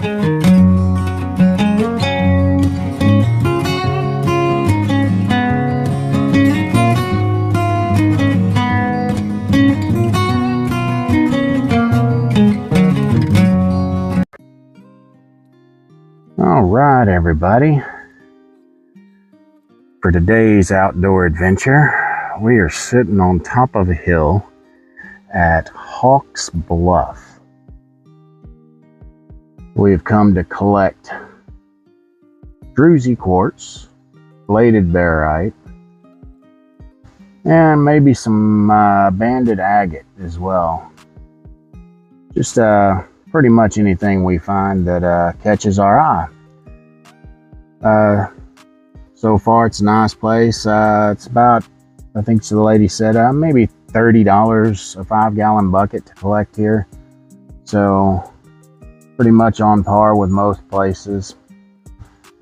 All right, everybody. For today's outdoor adventure, we are sitting on top of a hill at Hawk's Bluff. We have come to collect DRUZY quartz, bladed barite, and maybe some banded agate as well. Just pretty much anything we find that catches our eye. So far it's a nice place. It's about, I think the lady said, maybe $30 a 5-gallon bucket to collect here. So pretty much on par with most places.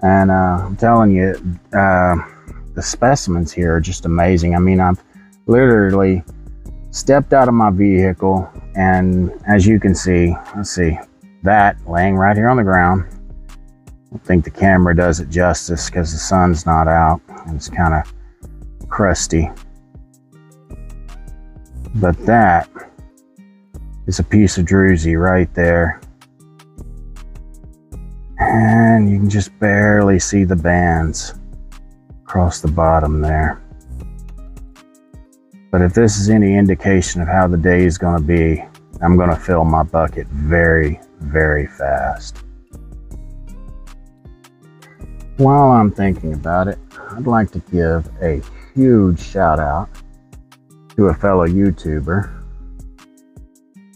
And I'm telling you, the specimens here are just amazing. I mean, I've literally stepped out of my vehicle, and as you can see, let's see, that laying right here on the ground. I don't think the camera does it justice because the sun's not out and it's kind of crusty. But that is a piece of DRUZY right there. And you can just barely see the bands across the bottom there. But if this is any indication of how the day is going to be, I'm going to fill my bucket very, very fast. While I'm thinking about it, I'd like to give a huge shout out to a fellow YouTuber,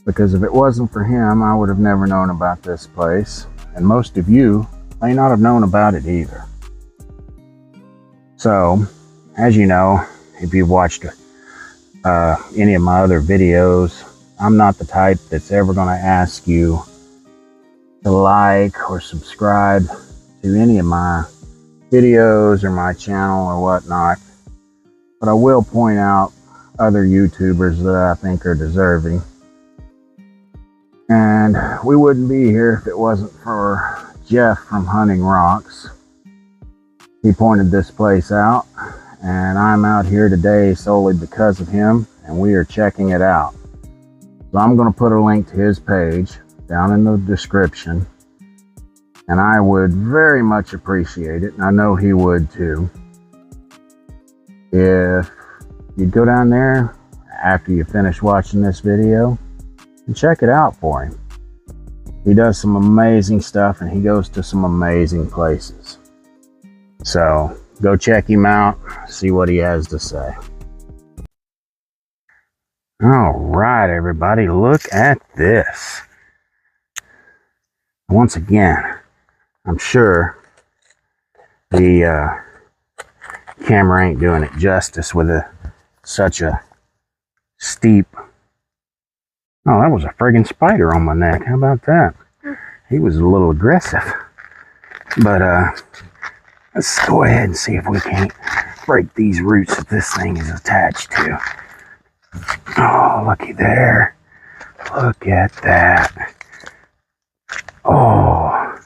because if it wasn't for him, I would have never known about this place, and most of you may not have known about it either. So, as you know, if you've watched any of my other videos, I'm not the type that's ever going to ask you to like or subscribe to any of my videos or my channel or whatnot, but I will point out other YouTubers that I think are deserving. And we wouldn't be here if it wasn't for Jeff from Hunting Rocks. He pointed this place out, and I'm out here today solely because of him, and we are checking it out. So I'm going to put a link to his page down in the description, and I would very much appreciate it, and I know he would too, if you'd go down there after you finish watching this video and check it out for him. He does some amazing stuff, and he goes to some amazing places. So go check him out, see what he has to say. All right, everybody, look at this. Once again, I'm sure the camera ain't doing it justice with such a steep... Oh, that was a friggin' spider on my neck. How about that? He was a little aggressive. But let's go ahead and see if we can't break these roots that this thing is attached to. Oh, looky there. Look at that. Oh,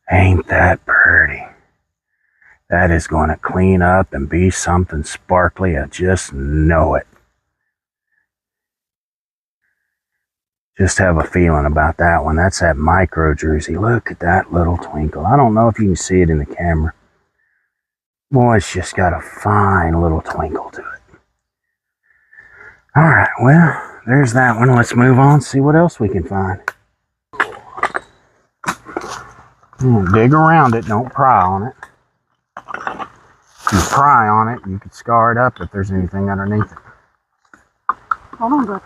ain't that pretty? That is going to clean up and be something sparkly. I just know it. Just have a feeling about that one. That's that micro DRUZY. Look at that little twinkle. I don't know if you can see it in the camera. Boy, it's just got a fine little twinkle to it. All right, well, there's that one. Let's move on, see what else we can find. Dig around it, don't pry on it. If you pry on it, you could scar it up if there's anything underneath it. Hold on, bud.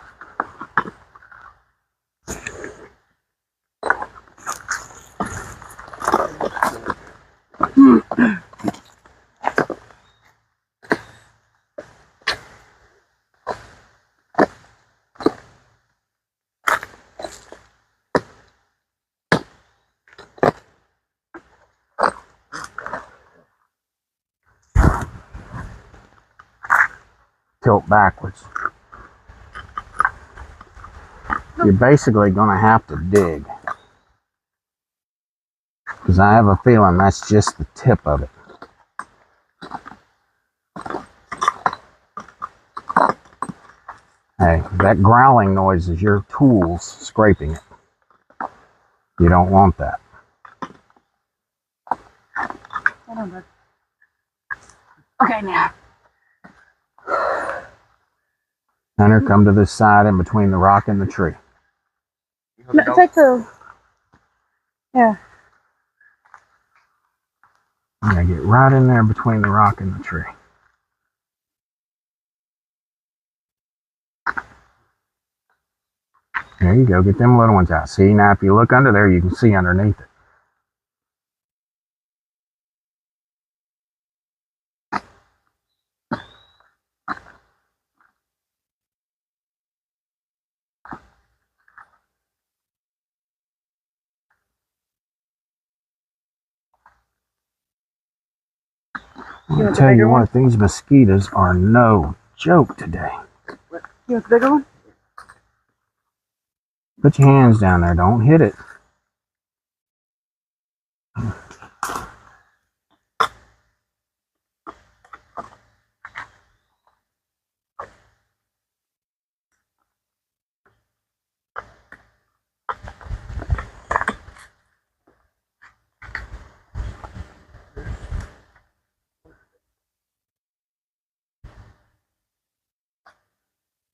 Tilt backwards. You're basically going to have to dig. because I have a feeling that's just the tip of it. Hey, that growling noise is your tools scraping it. You don't want that. Hold on, bud. Okay, now. Hunter, come to this side in between the rock and the tree. No, take the... Yeah. Yeah, get right in there between the rock and the tree. There you go. Get them little ones out. See, now if you look under there, you can see underneath it. I'll tell you what, these mosquitoes are no joke today. You want the bigger one? Put your hands down there. Don't hit it.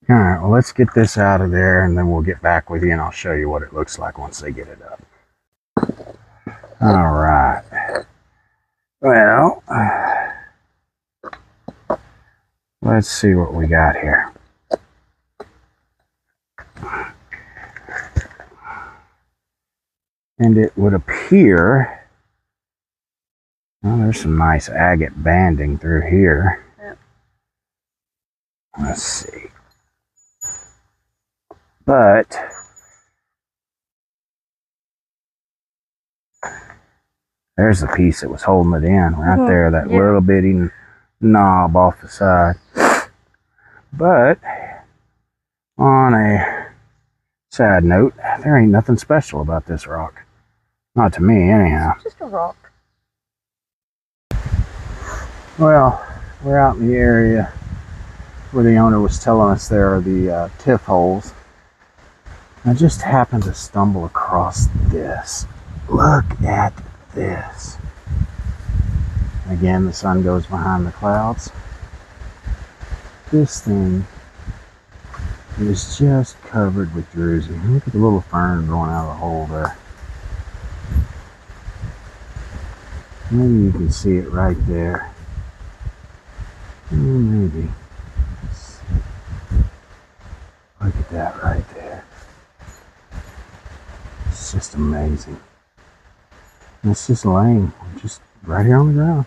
All right, well, let's get this out of there, and then we'll get back with you, and I'll show you what it looks like once they get it up. All right. Well, let's see what we got here. And it would appear, well, there's some nice agate banding through here. Yep. Let's see. But there's the piece that was holding it in right there, that little bitty knob off the side. But on a side note, there ain't nothing special about this rock. Not to me, anyhow. It's just a rock. Well, we're out in the area where the owner was telling us there are the tiff holes. I just happened to stumble across this. Look at this. Again, the sun goes behind the clouds. This thing is just covered with DRUZY. Look at the little fern growing out of the hole there. Maybe you can see it right there. Maybe. Look at that right there. It's just amazing. And it's just laying just right here on the ground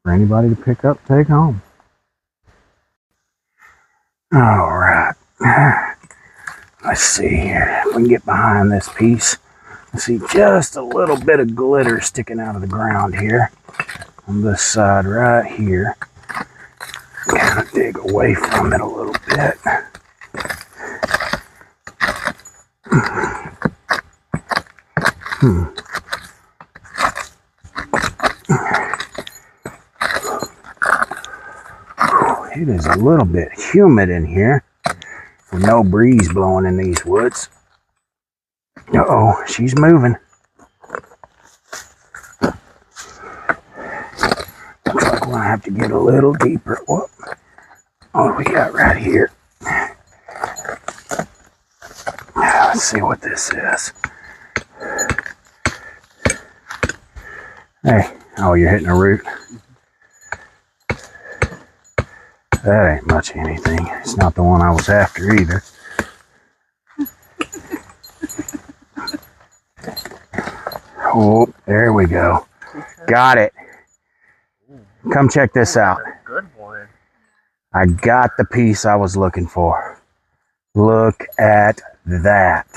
for anybody to pick up, take home. All right. Let's see here. If we can get behind this piece, I see just a little bit of glitter sticking out of the ground here on this side right here. Kind of dig away from it a little bit. It is a little bit humid in here with no breeze blowing in these woods. Uh-oh, she's moving. Looks like we'll have to get a little deeper. Whoop. What do we got right here? Let's see what this is. Hey, oh, you're hitting a root. That ain't much of anything. It's not the one I was after either. Oh, there we go. Got it. Come check this out. Good one. I got the piece I was looking for. Look at that.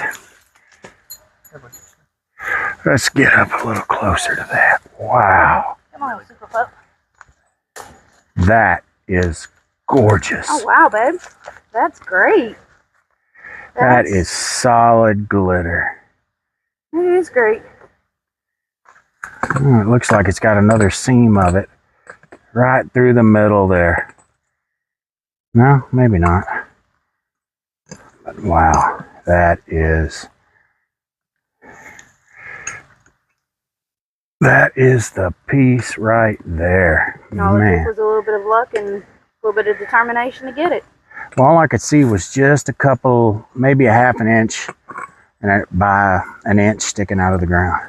Let's get up a little closer to that. Wow. Come on, super pup. That is gorgeous. Oh, wow, babe. That's great. That is solid glitter. It is great. It looks like it's got another seam of it right through the middle there. No, maybe not. But wow, that is the piece right there. And all it Man. took was a little bit of luck and a little bit of determination to get it. Well, all I could see was just a couple, maybe a half an inch and by an inch sticking out of the ground.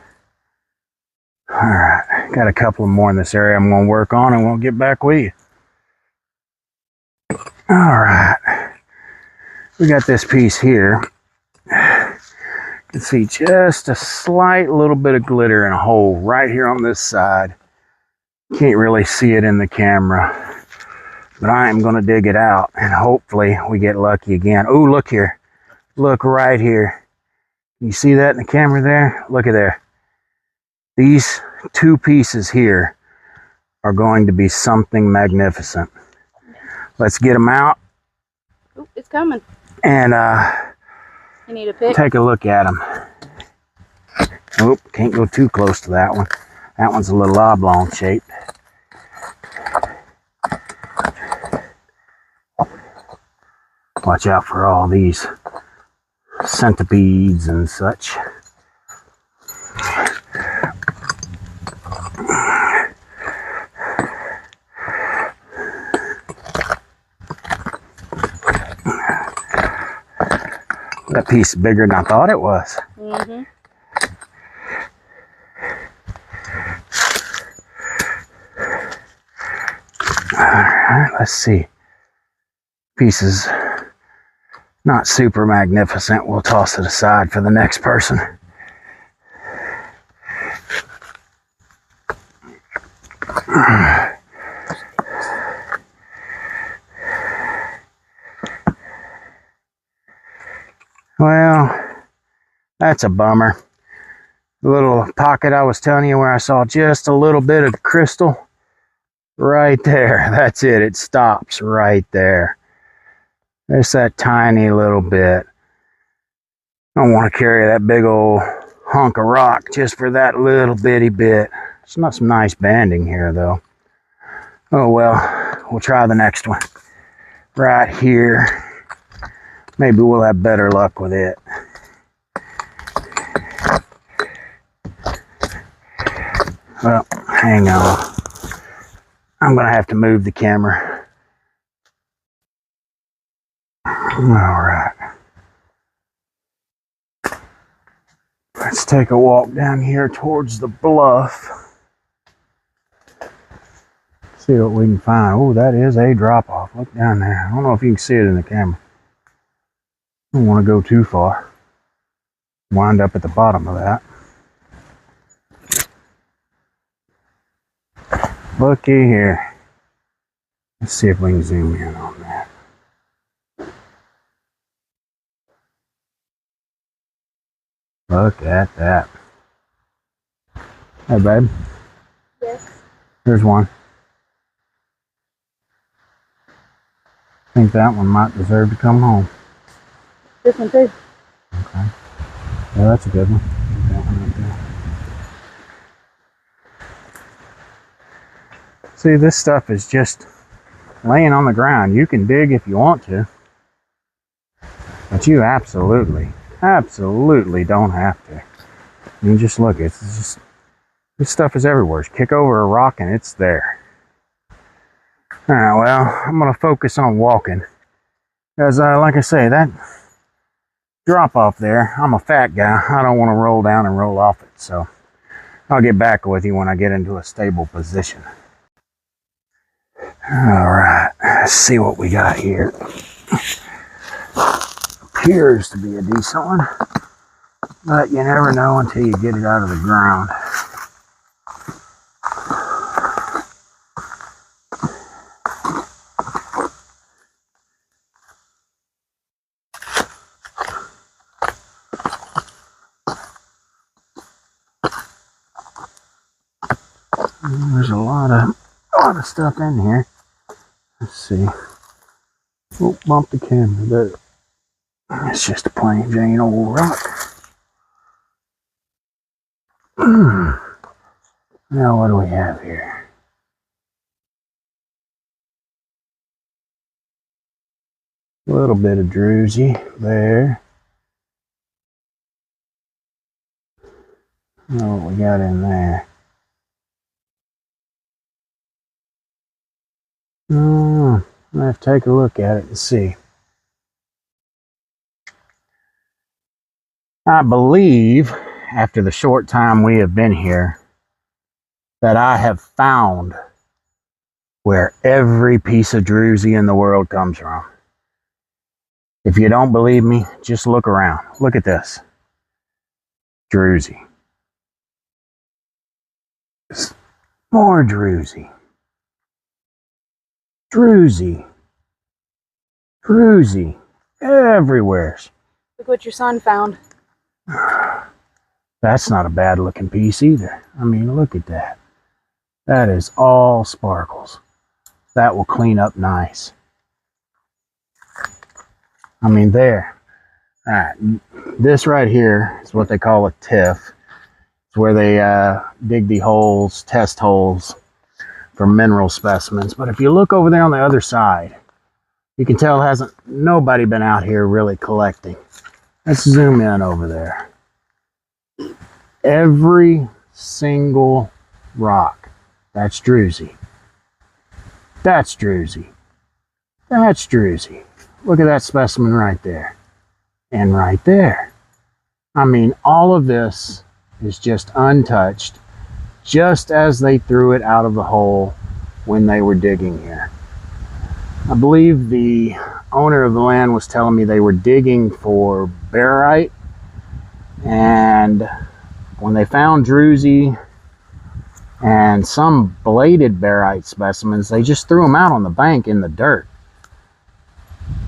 All right, got a couple more in this area I'm going to work on and we'll get back with you. All right, we got this piece here. You can see just a slight little bit of glitter in a hole right here on this side. Can't really see it in the camera, but I am going to dig it out and hopefully we get lucky again. Oh, look here. Look right here. You see that in the camera there? Look at there. These two pieces here are going to be something magnificent. Let's get them out. Oop, it's coming. And You need a pick. take a look at them. Oop, can't go too close to that one. That one's a little oblong shaped. Watch out for all these centipedes and such. That piece is bigger than I thought it was. Mm-hmm. Alright, let's see. Piece is not super magnificent. We'll toss it aside for the next person. Well, that's a bummer. The little pocket I was telling you where I saw just a little bit of crystal. Right there. That's it. It stops right there. There's that tiny little bit. I don't want to carry that big old hunk of rock just for that little bitty bit. It's not some nice banding here though. Oh well, we'll try the next one. Right here. Maybe we'll have better luck with it. Well, hang on. I'm going to have to move the camera. All right. Let's take a walk down here towards the bluff. See what we can find. Oh, that is a drop-off. Look down there. I don't know if you can see it in the camera. I don't want to go too far. Wind up at the bottom of that. Looky here. Let's see if we can zoom in on that. Look at that. Hey, babe. Yes. Here's one. I think that one might deserve to come home. This one too. Okay. Yeah, that's a good one. That one right there. See, this stuff is just laying on the ground. You can dig if you want to, but you absolutely don't have to. I mean, just look, it's just, this stuff is everywhere. Just kick over a rock and it's there. All right, well, I'm gonna focus on walking. Because like I say, that drop off there, I'm a fat guy. I don't want to roll down and roll off it. So I'll get back with you when I get into a stable position. All right, let's see what we got here. Appears to be a decent one, but you never know until you get it out of the ground. There's a lot of stuff in here. Let's see. Oh, bump the camera there. It's just a plain Jane old rock. Now what do we have here? A little bit of DRUZY there. Know what we got in there? Oh, I have to take a look at it and see. I believe, after the short time we have been here, that I have found where every piece of DRUZY in the world comes from. If you don't believe me, just look around. Look at this. DRUZY. More DRUZY. DRUZY. DRUZY. Everywhere. Look what your son found. That's not a bad looking piece either. I mean, look at that. That is all sparkles. That will clean up nice. I mean, there. All right. This right here is what they call a TIF. It's where they dig the holes, test holes for mineral specimens. But if you look over there on the other side, you can tell hasn't nobody been out here really collecting. Let's zoom in over there. Every single rock. That's DRUZY. That's DRUZY. That's DRUZY. Look at that specimen right there. And right there. I mean, all of this is just untouched, just as they threw it out of the hole when they were digging here. I believe the owner of the land was telling me they were digging for barite, and when they found DRUZY and some bladed barite specimens, they just threw them out on the bank in the dirt.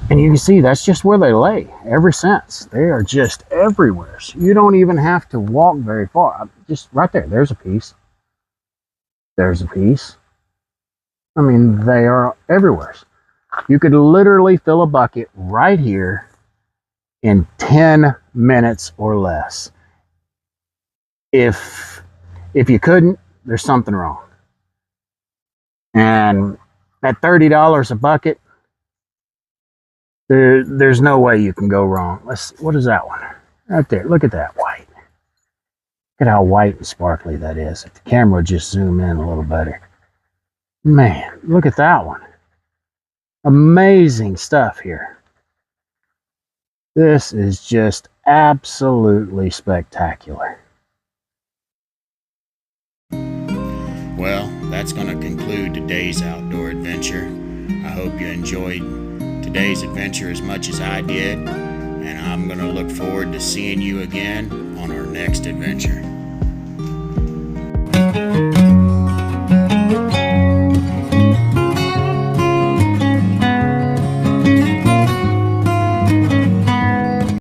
And you can see that's just where they lay ever since. They are just everywhere. So you don't even have to walk very far. Just right there. There's a piece. There's a piece. I mean, they are everywhere. You could literally fill a bucket right here in 10 minutes or less. If you couldn't, there's something wrong. And at $30 a bucket, there's no way you can go wrong. What is that one? Right there. Look at that white. Look at how white and sparkly that is. If the camera would just zoom in a little better. Man, look at that one. Amazing stuff here. This is just absolutely spectacular. Well, that's going to conclude today's outdoor adventure. I hope you enjoyed today's adventure as much as I did, and I'm going to look forward to seeing you again on our next adventure.